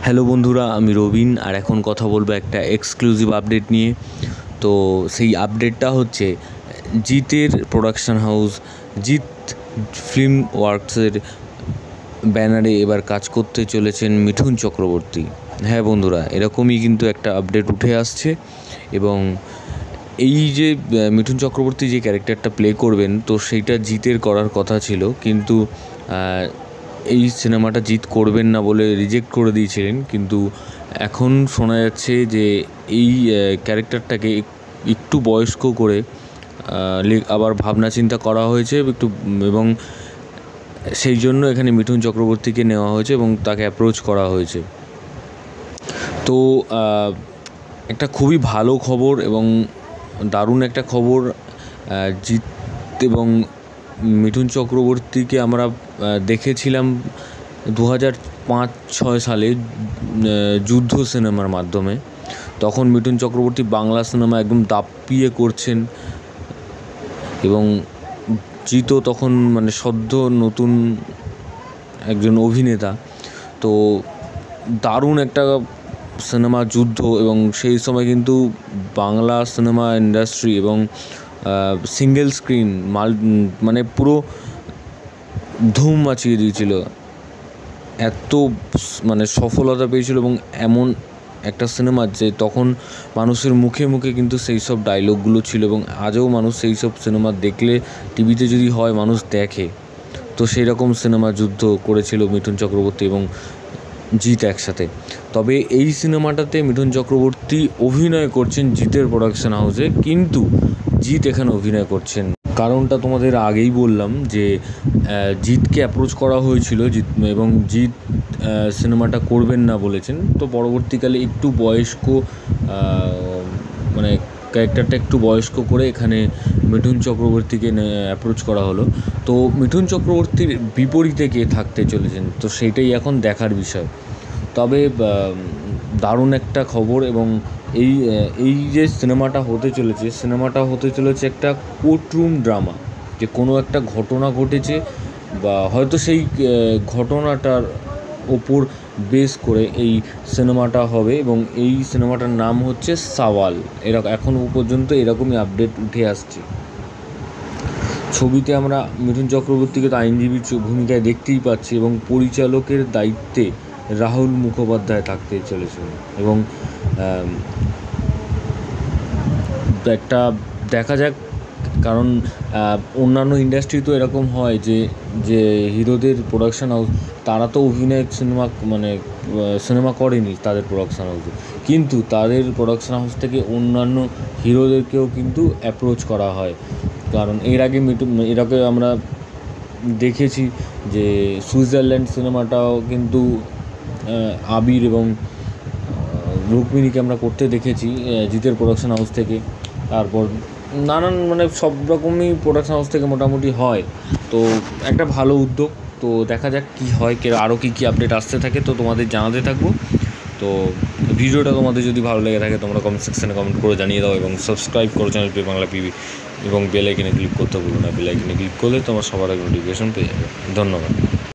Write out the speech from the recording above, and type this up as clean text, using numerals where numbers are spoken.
Hello বন্ধুরা, আমি রবিন আর এখন কথা বলবো একটা এক্সক্লুসিভ আপডেট নিয়ে। তো সেই আপডেটটা হচ্ছে জিতের প্রোডাকশন হাউস জিত ফিল্ম ওয়ার্কসের ব্যানারে এবার কাজ করতে চলেছেন মিঠুন চক্রবর্তী। হ্যাঁ বন্ধুরা, এরকমই কিন্তু একটা আপডেট উঠে আসছে এবং এই যে মিঠুন চক্রবর্তী যে ক্যারেক্টারটা প্লে করবেন, তো সেইটা জিতের করার কথা ছিল, কিন্তু এই সিনেমাটা জিত করবেন না বলে রিজেক্ট করে দিয়েছিলেন। কিন্তু এখন শোনা যাচ্ছে যে এই ক্যারেক্টারটাকে একটু বয়স্ক করে আবার ভাবনা চিন্তা করা হয়েছে একটু, এবং সেই জন্য এখানে মিঠুন চক্রবর্তীকে নেওয়া হয়েছে এবং তাকে অ্যাপ্রোচ করা হয়েছে। তো একটা খুবই ভালো খবর এবং দারুণ একটা খবর। জিৎ এবং মিঠুন চক্রবর্তীকে আমরা দেখেছিলাম 2005-06 সালে যুদ্ধ সিনেমার মাধ্যমে। তখন মিঠুন চক্রবর্তী বাংলা সিনেমা একদম দাপিয়ে করছেন এবং জিতও তখন সদ্য নতুন একজন অভিনেতা। তো দারুণ একটা সিনেমা যুদ্ধ, এবং সেই সময় কিন্তু বাংলা সিনেমা ইন্ডাস্ট্রি এবং সিঙ্গেল স্ক্রিন পুরো ধুম মাচিয়ে দিয়েছিল, এত সফলতা পেয়েছিল। এবং এমন একটা সিনেমা যে তখন মানুষের মুখে মুখে কিন্তু সেই সব ডায়লগগুলো ছিল, এবং আজও মানুষ সেই সব সিনেমা দেখলে, টিভিতে যদি হয় মানুষ দেখে। তো সেই রকম সিনেমা যুদ্ধ করেছিল মিঠুন চক্রবর্তী এবং জিৎ একসাথে। তবে এই সিনেমাটাতে মিঠুন চক্রবর্তী অভিনয় করছেন জিতের প্রোডাকশন হাউসে, কিন্তু জিৎ এখানে অভিনয় করছেন। কারণটা তোমাদের আগেই বললাম যে জিৎকে অ্যাপ্রোচ করা হয়েছিল এবং জিৎ সিনেমাটা করবেন না বলেছেন। তো পরবর্তীকালে একটু বয়স্ক ক্যারেক্টারটা একটু বয়স্ক করে এখানে মিঠুন চক্রবর্তীকে অ্যাপ্রোচ করা হলো। তো মিঠুন চক্রবর্তীর বিপরীতে কে থাকতে চলেছেন, তো সেইটাই এখন দেখার বিষয়। তবে দারুণ একটা খবর, এবং এই যে সিনেমাটা হতে চলেছে একটা কোর্টরুম ড্রামা। যে কোনো একটা ঘটনা ঘটেছে বা হয়তো সেই ঘটনাটার ওপর বেস করে এই সিনেমাটা হবে, এবং এই সিনেমাটার নাম হচ্ছে সাওয়াল। এখনও পর্যন্ত এরকমই আপডেট উঠে আসছে। ছবিতে আমরা মিঠুন চক্রবর্তীকে তো আইনজীবীর ভূমিকায় দেখতেই পাচ্ছি, এবং পরিচালকের দায়িত্বে রাহুল মুখোপাধ্যায় থাকতে চলেছেন। এবং একটা দেখা যাক, কারণ অন্যান্য ইন্ডাস্ট্রি তো এরকম হয় যে হিরোদের প্রোডাকশন হাউস, তারা তো অভিনয় সিনেমা করেনি তাদের প্রোডাকশন হাউসে, কিন্তু তাদের প্রোডাকশন হাউস থেকে অন্যান্য হিরোদেরকেও কিন্তু অ্যাপ্রোচ করা হয়। কারণ এর আগে আমরা দেখেছি যে সুইজারল্যান্ড সিনেমাটাও কিন্তু আবির এবং রুক্মিণীকে আমরা করতে দেখেছি জিতের প্রোডাকশন হাউস থেকে। তারপর নানান সব রকমই প্রোডাকশন হাউস থেকে মোটামুটি হয়। তো একটা ভালো উদ্যোগ। তো দেখা যাক কী হয়, আরও কী আপডেট আসতে থাকে, তো তোমাদের জানাতে থাকবো। তো ভিডিওটা তোমাদের যদি ভালো লেগে থাকে, তোমরা কমেন্ট সেকশানে কমেন্ট করে জানিয়ে দাও, এবং সাবস্ক্রাইব করো চ্যানেল পে বাংলা পিবি, এবং বেল আইকনে ক্লিক করতে ভুলো না। বেল আইকনে ক্লিক করলে তোমার সবার আগে নোটিফিকেশন পেয়ে যাবে। ধন্যবাদ।